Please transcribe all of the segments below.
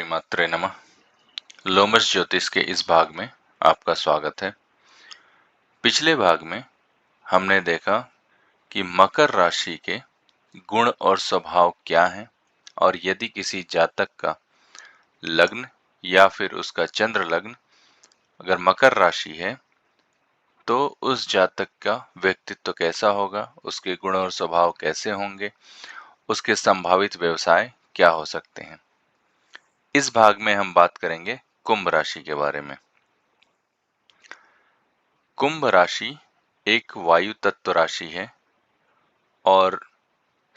श्रीमात्रे नमः। लोमस ज्योतिष के इस भाग में आपका स्वागत है। पिछले भाग में हमने देखा कि मकर राशि के गुण और स्वभाव क्या हैं और यदि किसी जातक का लग्न या फिर उसका चंद्र लग्न अगर मकर राशि है तो उस जातक का व्यक्तित्व कैसा होगा, उसके गुण और स्वभाव कैसे होंगे, उसके संभावित व्यवसाय क्या हो सकते हैं। इस भाग में हम बात करेंगे कुंभ राशि के बारे में। कुंभ राशि एक वायु तत्व राशि है और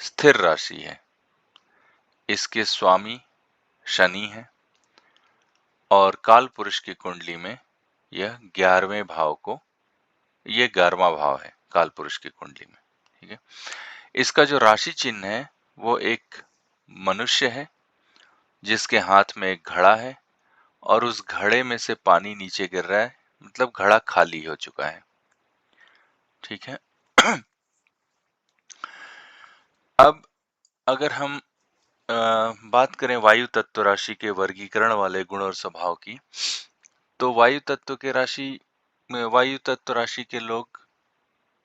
स्थिर राशि है। इसके स्वामी शनि है और काल पुरुष की कुंडली में यह 11वां भाव है काल पुरुष की कुंडली में। ठीक है। इसका जो राशि चिन्ह है वो एक मनुष्य है जिसके हाथ में एक घड़ा है और उस घड़े में से पानी नीचे गिर रहा है, मतलब घड़ा खाली हो चुका है। ठीक है। अब अगर हम बात करें वायु तत्व राशि के वर्गीकरण वाले गुण और स्वभाव की, तो वायु तत्व राशि के लोग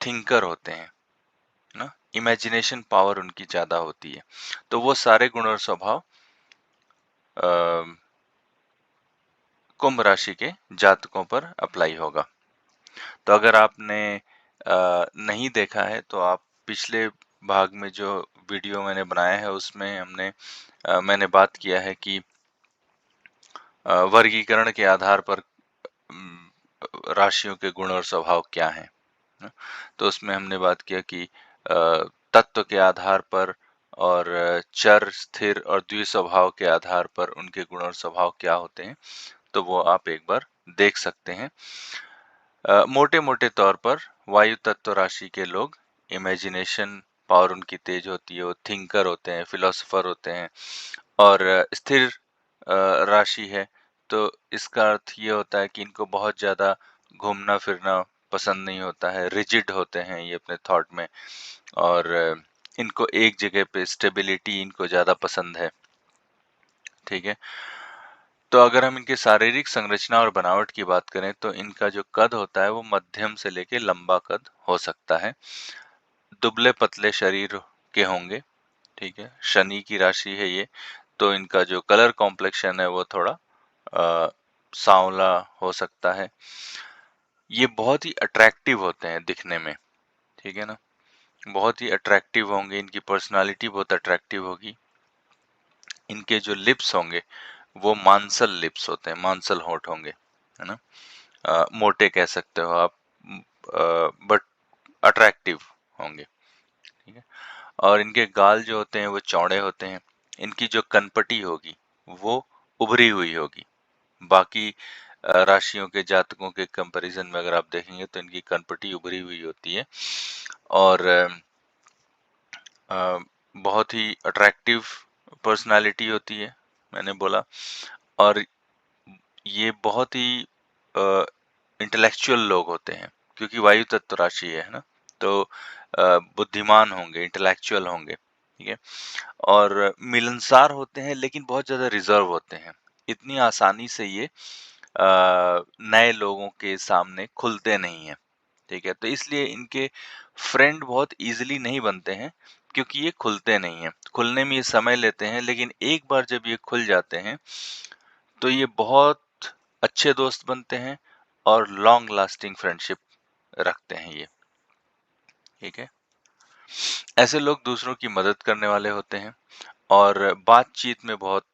थिंकर होते हैं ना, इमेजिनेशन पावर उनकी ज्यादा होती है। तो वो सारे गुण और स्वभाव कुंभ राशि के जातकों पर अप्लाई होगा। तो अगर आपने नहीं देखा है तो आप पिछले भाग में जो वीडियो मैंने बनाया है उसमें मैंने बात किया है कि वर्गीकरण के आधार पर राशियों के गुण और स्वभाव क्या हैं। तो उसमें हमने बात किया कि तत्व के आधार पर और चर, स्थिर और द्विस्वभाव के आधार पर उनके गुण और स्वभाव क्या होते हैं, तो वो आप एक बार देख सकते हैं। मोटे मोटे तौर पर वायु तत्व राशि के लोग इमेजिनेशन पावर उनकी तेज होती है, वो थिंकर होते हैं, फिलोसोफर होते हैं। और स्थिर राशि है तो इसका अर्थ ये होता है कि इनको बहुत ज़्यादा घूमना फिरना पसंद नहीं होता है, रिजिड होते हैं ये अपने थॉट में, और इनको एक जगह पे स्टेबिलिटी इनको ज़्यादा पसंद है। ठीक है। तो अगर हम इनके शारीरिक संरचना और बनावट की बात करें तो इनका जो कद होता है वो मध्यम से लेके लंबा कद हो सकता है। दुबले पतले शरीर के होंगे। ठीक है। शनि की राशि है ये, तो इनका जो कलर कॉम्प्लेक्शन है वो थोड़ा सांवला हो सकता है। ये बहुत ही अट्रैक्टिव होते हैं दिखने में। ठीक है ना, बहुत ही अट्रैक्टिव होंगे, इनकी पर्सनालिटी बहुत अट्रैक्टिव होगी। इनके जो लिप्स होंगे वो मांसल लिप्स होते हैं, मांसल होंठ होंगे, है ना। मोटे कह सकते हो आप, बट अट्रैक्टिव होंगे। ठीक है। और इनके गाल जो होते हैं वो चौड़े होते हैं। इनकी जो कनपटी होगी वो उभरी हुई होगी। बाकी राशियों के जातकों के कंपैरिजन में अगर आप देखेंगे तो इनकी कनपटी उभरी हुई होती है और बहुत ही अट्रैक्टिव पर्सनालिटी होती है, मैंने बोला। और ये बहुत ही इंटेलेक्चुअल लोग होते हैं क्योंकि वायु तत्व राशि है ना, तो बुद्धिमान होंगे, इंटेलेक्चुअल होंगे। ठीक है। और मिलनसार होते हैं लेकिन बहुत ज़्यादा रिजर्व होते हैं। इतनी आसानी से ये नए लोगों के सामने खुलते नहीं हैं। ठीक है। तो इसलिए इनके फ्रेंड बहुत इजीली नहीं बनते हैं क्योंकि ये खुलते नहीं हैं। खुलने में ये समय लेते हैं, लेकिन एक बार जब ये खुल जाते हैं तो ये बहुत अच्छे दोस्त बनते हैं और लॉन्ग लास्टिंग फ्रेंडशिप रखते हैं ये। ठीक है। ऐसे लोग दूसरों की मदद करने वाले होते हैं और बातचीत में बहुत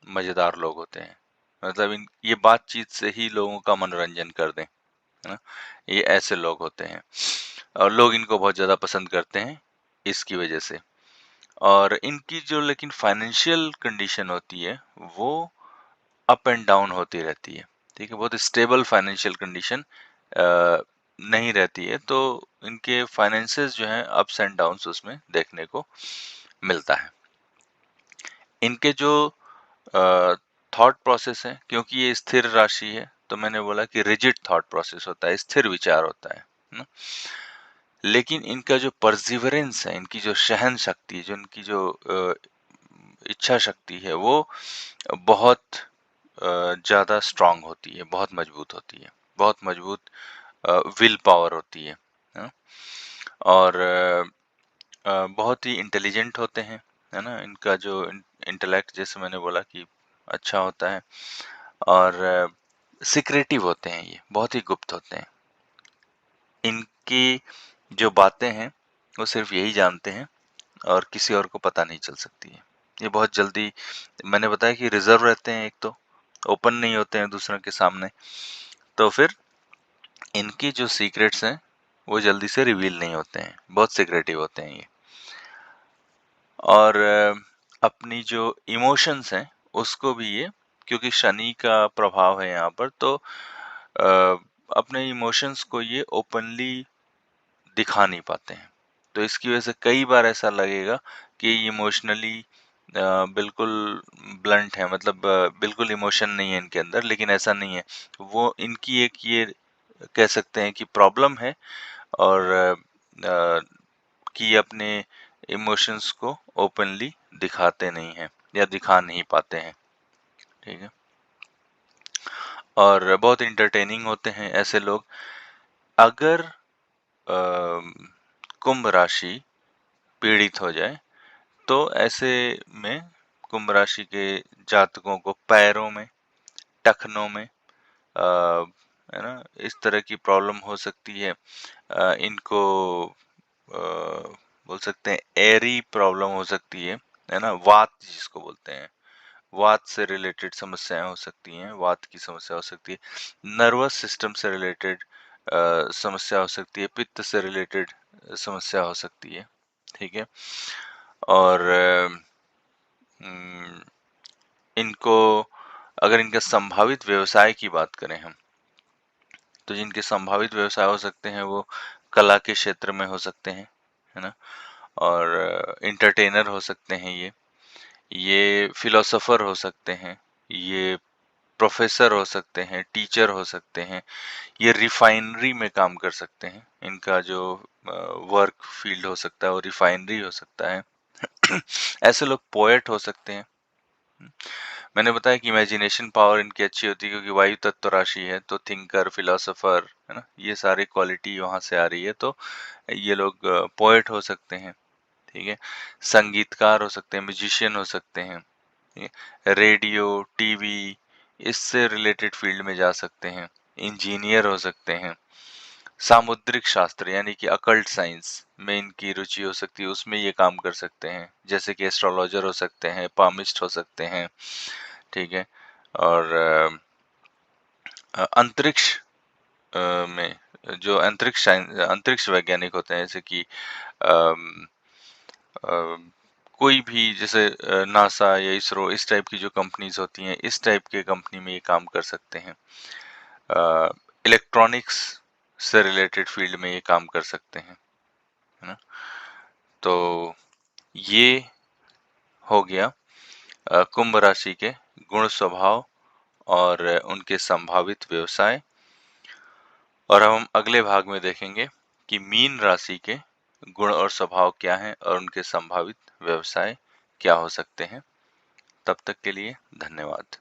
मजेदार लोग होते हैं। मतलब ये बातचीत से ही लोगों का मनोरंजन कर दें, है ना। ये ऐसे लोग होते हैं और लोग इनको बहुत ज़्यादा पसंद करते हैं इसकी वजह से। और इनकी जो लेकिन फाइनेंशियल कंडीशन होती है वो अप एंड डाउन होती रहती है। ठीक है। बहुत स्टेबल फाइनेंशियल कंडीशन नहीं रहती है, तो इनके फाइनेंसेस जो हैं अप्स एंड डाउन्स उसमें देखने को मिलता है। इनके जो थॉट प्रोसेस है, क्योंकि ये स्थिर राशि है तो मैंने बोला कि रिजिड थॉट प्रोसेस होता है, स्थिर विचार होता है ना। लेकिन इनका जो परसिवरेंस है, इनकी जो सहन शक्ति, जो इनकी जो इच्छा शक्ति है वो बहुत ज़्यादा स्ट्रांग होती है, बहुत मजबूत होती है, बहुत मजबूत विल पावर होती है। और बहुत ही इंटेलिजेंट होते हैं, है ना? इनका जो इंटेलेक्ट, जैसे मैंने बोला कि अच्छा होता है, और सिक्रेटिव होते हैं, ये बहुत ही गुप्त होते हैं। इनकी जो बातें हैं वो सिर्फ यही जानते हैं और किसी और को पता नहीं चल सकती है। ये बहुत जल्दी, मैंने बताया कि रिजर्व रहते हैं, एक तो ओपन नहीं होते हैं दूसरों के सामने, तो फिर इनकी जो सीक्रेट्स हैं वो जल्दी से रिवील नहीं होते हैं, बहुत सिक्रेटिव होते हैं ये। और अपनी जो इमोशंस हैं उसको भी ये, क्योंकि शनि का प्रभाव है यहाँ पर, तो अपने इमोशंस को ये ओपनली दिखा नहीं पाते हैं। तो इसकी वजह से कई बार ऐसा लगेगा कि इमोशनली बिल्कुल ब्लंट है, मतलब बिल्कुल इमोशन नहीं है इनके अंदर, लेकिन ऐसा नहीं है। वो इनकी एक ये कह सकते हैं कि प्रॉब्लम है, और कि अपने इमोशंस को ओपनली दिखाते नहीं हैं या दिखा नहीं पाते हैं, ठीक है। और बहुत इंटरटेनिंग होते हैं ऐसे लोग। अगर कुंभ राशि पीड़ित हो जाए तो ऐसे में कुंभ राशि के जातकों को पैरों में, टखनों में, है ना, इस तरह की प्रॉब्लम हो सकती है। इनको बोल सकते हैं एरी प्रॉब्लम हो सकती है ना, वात जिसको बोलते हैं, वात से रिलेटेड समस्याएं हो सकती हैं, वात की समस्या हो सकती है, नर्वस सिस्टम से रिलेटेड समस्या हो सकती है, पित्त से रिलेटेड समस्या हो सकती है, ठीक है। और इनको, अगर इनका संभावित व्यवसाय की बात करें हम, तो जिनके संभावित व्यवसाय हो सकते हैं वो कला के क्षेत्र में हो सकते हैं, है ना, और एंटरटेनर हो सकते हैं, ये फिलोसोफर हो सकते हैं, ये प्रोफेसर हो सकते हैं, टीचर हो सकते हैं, ये रिफाइनरी में काम कर सकते हैं, इनका जो वर्क फील्ड हो सकता है वो रिफाइनरी हो सकता है। ऐसे लोग पोएट हो सकते हैं। मैंने बताया कि इमेजिनेशन पावर इनकी अच्छी होती है, क्योंकि वायु तत्व राशि है, तो थिंकर, फिलोसोफर, है ना, ये सारी क्वालिटी वहां से आ रही है, तो ये लोग पोएट हो सकते हैं, ठीक है। संगीतकार हो सकते हैं, म्यूजिशियन हो सकते हैं, ठीक है। रेडियो, टीवी, इससे रिलेटेड फील्ड में जा सकते हैं, इंजीनियर हो सकते हैं। सामुद्रिक शास्त्र यानी कि अकल्ट साइंस में इनकी रुचि हो सकती है, उसमें ये काम कर सकते हैं, जैसे कि एस्ट्रोलॉजर हो सकते हैं, पामिस्ट हो सकते हैं, ठीक है। और अंतरिक्ष में जो अंतरिक्ष वैज्ञानिक होते हैं, जैसे कि अम, अम, कोई भी, जैसे नासा या इसरो, इस टाइप की जो कंपनीज होती हैं, इस टाइप के कंपनी में ये काम कर सकते हैं। इलेक्ट्रॉनिक्स से रिलेटेड फील्ड में ये काम कर सकते हैं, है ना। तो ये हो गया कुंभ राशि के गुण, स्वभाव और उनके संभावित व्यवसाय। और हम अगले भाग में देखेंगे कि मीन राशि के गुण और स्वभाव क्या हैं और उनके संभावित व्यवसाय क्या हो सकते हैं। तब तक के लिए धन्यवाद।